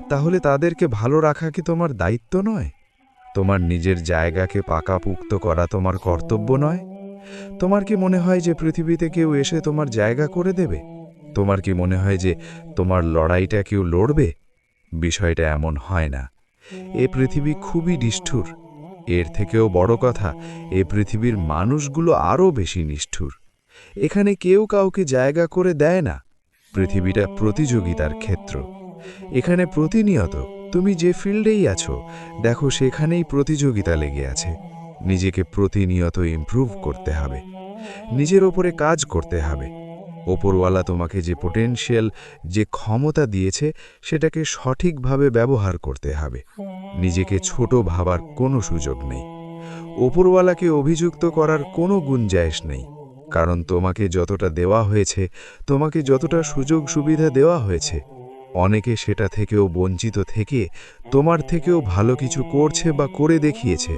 S1: তাহলে তাদেরকে ভালো রাখা কি তোমার দায়িত্ব নয়? তোমার নিজের জায়গাকে পাকাপুক্ত করা তোমার কর্তব্য নয়? তোমার কি মনে হয় যে পৃথিবীতে কেউ এসে তোমার জায়গা করে দেবে? তোমার কি মনে হয় যে তোমার লড়াইটা কেউ লড়বে? বিষয়টা এমন হয় না। এ পৃথিবী খুবই নিষ্ঠুর। এর থেকেও বড় কথা, এ পৃথিবীর মানুষগুলো আরও বেশি নিষ্ঠুর। এখানে কেউ কাউকে জায়গা করে দেয় না। পৃথিবীটা প্রতিযোগিতার ক্ষেত্র। এখানে প্রতিনিয়ত তুমি যে ফিল্ডেই আছো, দেখো সেখানেই প্রতিযোগিতা লেগে আছে। নিজেকে প্রতিনিয়ত ইমপ্রুভ করতে হবে, নিজের ওপরে কাজ করতে হবে। ওপরওয়ালা তোমাকে যে পোটেনশিয়াল, যে ক্ষমতা দিয়েছে, সেটাকে সঠিকভাবে ব্যবহার করতে হবে। নিজেকে ছোট ভাবার কোনো সুযোগ নেই। ওপরওয়ালাকে অভিযুক্ত করার কোনো গুঞ্জাইশ নেই, কারণ তোমাকে যতটা দেওয়া হয়েছে, তোমাকে যতটা সুযোগ সুবিধা দেওয়া হয়েছে, অনেকে সেটা থেকেও বঞ্চিত থেকে তোমার থেকেও ভালো কিছু করছে বা করে দেখিয়েছে,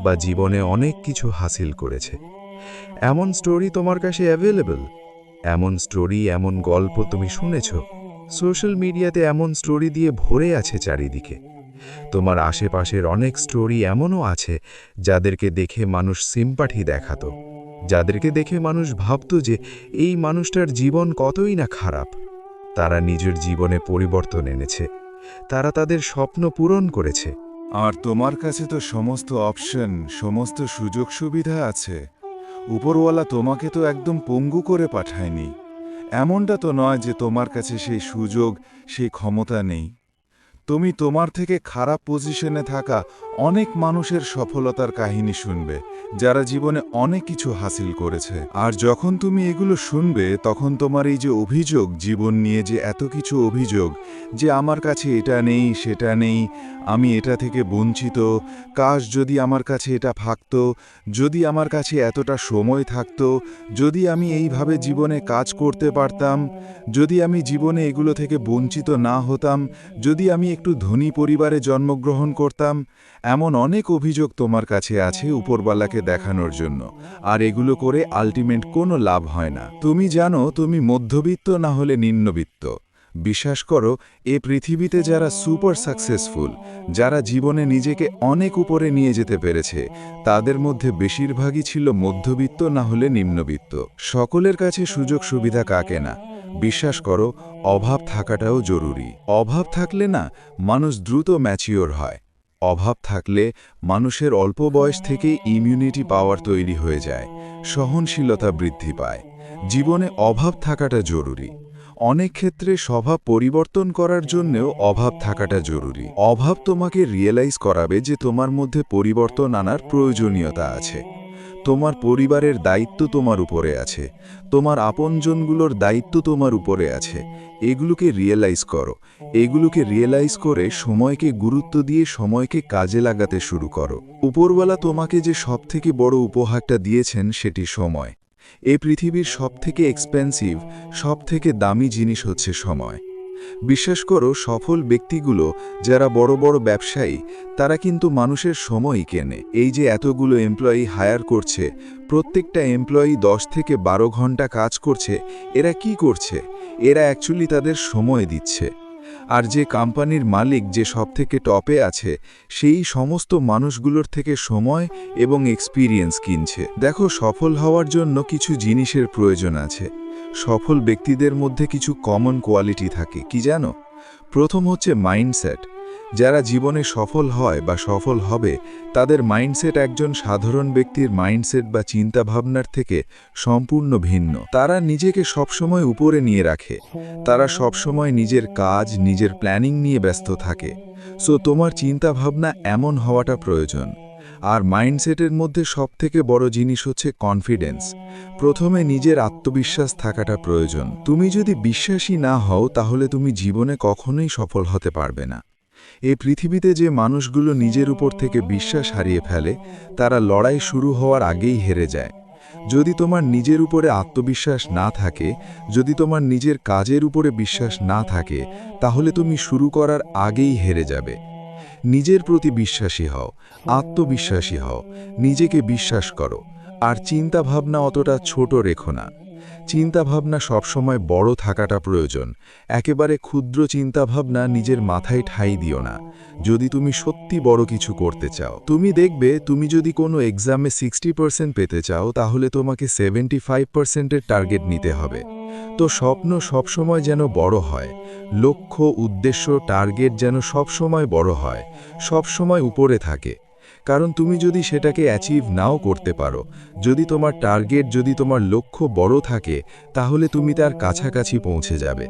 S1: বা জীবনে অনেক কিছু হাসিল করেছে। এমন স্টোরি তোমার কাছে অ্যাভেলেবল। এমন স্টোরি, এমন গল্প তুমি শুনেছ। সোশ্যাল মিডিয়াতে এমন স্টোরি দিয়ে ভরে আছে চারিদিকে। তোমার আশেপাশের অনেক স্টোরি এমনও আছে যাদেরকে দেখে মানুষ সিম্প্যাথি দেখাতো, যাদেরকে দেখে মানুষ ভাবত যে এই মানুষটার জীবন কতই না খারাপ। তারা নিজের জীবনে পরিবর্তন এনেছে, তারা তাদের স্বপ্ন পূরণ করেছে।
S4: আর তোমার কাছে তো সমস্ত অপশন, সমস্ত সুযোগ সুবিধা আছে। উপরওয়ালা তোমাকে তো একদম পঙ্গু করে পাঠায়নি। এমনটা তো নয় যে তোমার কাছে সেই সুযোগ, সেই ক্ষমতা নেই। তুমি তোমার থেকে খারাপ পজিশনে থাকা অনেক মানুষের সফলতার কাহিনী শুনবে, যারা জীবনে অনেক কিছু হাসিল করেছে। আর যখন তুমি এগুলো শুনবে, তখন তোমার এই যে অভিযোগ, জীবন নিয়ে যে এত কিছু অভিযোগ, যে আমার কাছে এটা নেই, সেটা নেই, আমি এটা থেকে বঞ্চিত, কাশ যদি আমার কাছে এটা থাকতো, যদি আমার কাছে এতটা সময় থাকতো, যদি আমি এইভাবে জীবনে কাজ করতে পারতাম, যদি আমি জীবনে এগুলো থেকে বঞ্চিত না হতাম, যদি আমি একটু ধনী পরিবারে জন্মগ্রহণ করতাম, এমন অনেক অভিযোগ তোমার কাছে আছে উপরওয়ালাকে দেখানোর জন্য। আর এগুলো করে আলটিমেট কোনো লাভ হয় না। তুমি জানো তুমি মধ্যবিত্ত না হলে নিম্নবিত্ত। বিশ্বাস করো, এ পৃথিবীতে যারা সুপার সাকসেসফুল, যারা জীবনে নিজেকে অনেক উপরে নিয়ে যেতে পেরেছে, তাদের মধ্যে বেশিরভাগই ছিল মধ্যবিত্ত না হলে নিম্নবিত্ত। সকলের কাছে সুযোগ সুবিধা কাকে না। বিশ্বাস করো, অভাব থাকাটাও জরুরি। অভাব থাকলে না মানুষ দ্রুত ম্যাচিওর হয়। অভাব থাকলে মানুষের অল্প বয়স থেকেই ইমিউনিটি পাওয়ার তৈরি হয়ে যায়, সহনশীলতা বৃদ্ধি পায়। জীবনে অভাব থাকাটা জরুরি। অনেক ক্ষেত্রে স্বভাব পরিবর্তন করার জন্যও অভাব থাকাটা জরুরি। অভাব তোমাকে রিয়েলাইজ করাবে যে তোমার মধ্যে পরিবর্তন আনার প্রয়োজনীয়তা আছে। তোমার পরিবারের দায়িত্ব তোমার উপরে আছে, তোমার আপনজনগুলোর দায়িত্ব তোমার উপরে আছে। এগুলোকে রিয়েলাইজ করো। এগুলোকে রিয়েলাইজ করে সময়কে গুরুত্ব দিয়ে সময়কে কাজে লাগাতে শুরু করো। উপরওয়ালা তোমাকে যে সবথেকে বড় উপহারটা দিয়েছেন সেটি সময়। এই পৃথিবীর সবথেকে এক্সপেন্সিভ, সবথেকে দামি জিনিস হচ্ছে সময়। বিশ্বাস করো, সফল ব্যক্তিগুলো যারা বড় বড় ব্যবসায়ী, তারা কিন্তু মানুষের সময়ই কেনে। এই যে এতগুলো এমপ্লয়ি হায়ার করছে, প্রত্যেকটা এমপ্লয়ি 10 থেকে 12 ঘন্টা কাজ করছে, এরা কি করছে? এরা অ্যাকচুয়ালি তাদের সময় দিচ্ছে।
S1: আর যে কোম্পানির মালিক যে সবথেকে টপে আছে সেই সমস্ত মানুষগুলোর থেকে সময় এবং এক্সপিরিয়েন্স কিনছে। দেখো, সফল হওয়ার জন্য কিছু জিনিসের প্রয়োজন আছে। সফল ব্যক্তিদের মধ্যে কিছু কমন কোয়ালিটি থাকে, কি জানো? প্রথম হচ্ছে মাইন্ডসেট। যারা জীবনে সফল হয় বা সফল হবে, তাদের মাইন্ডসেট একজন সাধারণ ব্যক্তির মাইন্ডসেট বা চিন্তাভাবনার থেকে সম্পূর্ণ ভিন্ন। তারা নিজেকে সবসময় উপরে নিয়ে রাখে। তারা সবসময় নিজের কাজ, নিজের প্ল্যানিং নিয়ে ব্যস্ত থাকে। সো তোমার চিন্তাভাবনা এমন হওয়াটা প্রয়োজন। আর মাইন্ডসেটের মধ্যে সবথেকে বড় জিনিস হচ্ছে কনফিডেন্স। প্রথমে নিজের আত্মবিশ্বাস থাকাটা প্রয়োজন। তুমি যদি বিশ্বাসী না হও, তাহলে তুমি জীবনে কখনোই সফল হতে পারবে না। এই পৃথিবীতে যে মানুষগুলো নিজের উপর থেকে বিশ্বাস হারিয়ে ফেলে, তারা লড়াই শুরু হওয়ার আগেই হেরে যায়। যদি তোমার নিজের উপরে আত্মবিশ্বাস না থাকে, যদি তোমার নিজের কাজের উপরে বিশ্বাস না থাকে, তাহলে তুমি শুরু করার আগেই হেরে যাবে। নিজের প্রতি বিশ্বাসী হও, আত্মবিশ্বাসী হও, নিজেকে বিশ্বাস করো। আর চিন্তাভাবনা অতটা ছোট রেখো না। চিন্তাভাবনা সবসময় বড় থাকাটা প্রয়োজন। একেবারে ক্ষুদ্র চিন্তাভাবনা নিজের মাথায় ঠাঁই দিও না। যদি তুমি সত্যি বড় কিছু করতে চাও, তুমি দেখবে তুমি যদি কোনো এক্সামে 60% পেতে চাও, তাহলে তোমাকে 75%-এর টার্গেট নিতে হবে। তো স্বপ্ন সবসময় যেন বড় হয়, লক্ষ্য, উদ্দেশ্য, টার্গেট যেন সবসময় বড় হয়, সবসময় উপরে থাকে। কারণ তুমি যদি সেটাকে অ্যাচিভ নাও করতে পারো, যদি তোমার টার্গেট, যদি তোমার লক্ষ্য বড় থাকে, তাহলে তুমি তার কাছাকাছি পৌঁছে যাবে।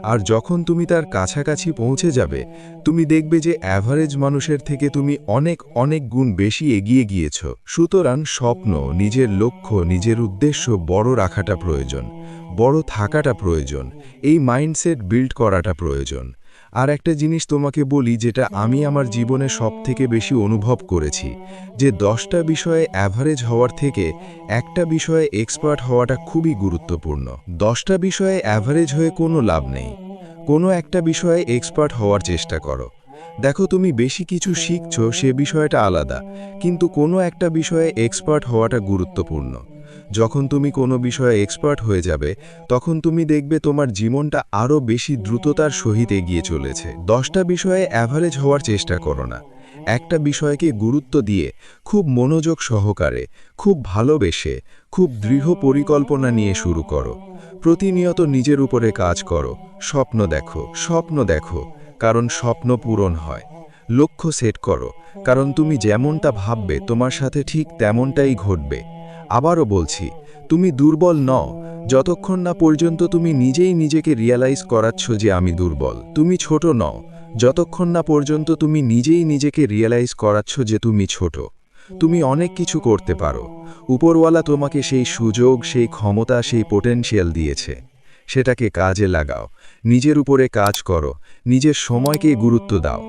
S1: আর যখন তুমি তার কাছাকাছি পৌঁছে যাবে, তুমি দেখবে যে অ্যাভারেজ মানুষের থেকে তুমি অনেক অনেক গুণ বেশি এগিয়ে গিয়েছ। সুতরাং স্বপ্ন, নিজের লক্ষ্য, নিজের উদ্দেশ্য বড় রাখাটা প্রয়োজন, বড় থাকাটা প্রয়োজন, এই মাইন্ডসেট বিল্ড করাটা প্রয়োজন। আর একটা জিনিস তোমাকে বলি, যেটা আমি আমার জীবনে সবথেকে বেশি অনুভব করেছি, যে 10টা বিষয়ে অ্যাভারেজ হওয়ার থেকে একটা বিষয়ে এক্সপার্ট হওয়াটা খুবই গুরুত্বপূর্ণ। 10টা বিষয়ে অ্যাভারেজ হয়ে কোনো লাভ নেই। কোনো একটা বিষয়ে এক্সপার্ট হওয়ার চেষ্টা করো। দেখো, তুমি বেশি কিছু শিখছো সে বিষয়টা আলাদা, কিন্তু কোনো একটা বিষয়ে এক্সপার্ট হওয়াটা গুরুত্বপূর্ণ। যখন তুমি কোনো বিষয়ে এক্সপার্ট হয়ে যাবে, তখন তুমি দেখবে তোমার জীবনটা আরও বেশি দ্রুততার সহিত এগিয়ে চলেছে। 10টা বিষয়ে অ্যাভারেজ হওয়ার চেষ্টা করো না। একটা বিষয়কে গুরুত্ব দিয়ে, খুব মনোযোগ সহকারে, খুব ভালোবেসে, খুব দৃঢ় পরিকল্পনা নিয়ে শুরু করো। প্রতিনিয়ত নিজের উপরে কাজ করো, স্বপ্ন দেখো, স্বপ্ন দেখো, কারণ স্বপ্ন পূরণ হয়। লক্ষ্য সেট করো, কারণ তুমি যেমনটা ভাববে তোমার সাথে ঠিক তেমনটাই ঘটবে। আবারও বলছি, তুমি দুর্বল নও যতক্ষণ না পর্যন্ত তুমি নিজেই নিজেকে রিয়ালাইজ করাচ্ছ যে আমি দুর্বল। তুমি ছোট নও যতক্ষণ না পর্যন্ত তুমি নিজেই নিজেকে রিয়ালাইজ করাচ্ছ যে তুমি ছোট। তুমি অনেক কিছু করতে পারো। উপরওয়ালা তোমাকে সেই সুযোগ, সেই ক্ষমতা, সেই পোটেনশিয়াল দিয়েছে। সেটাকে কাজে লাগাও, নিজের উপরে কাজ করো, নিজের সময়কে গুরুত্ব দাও।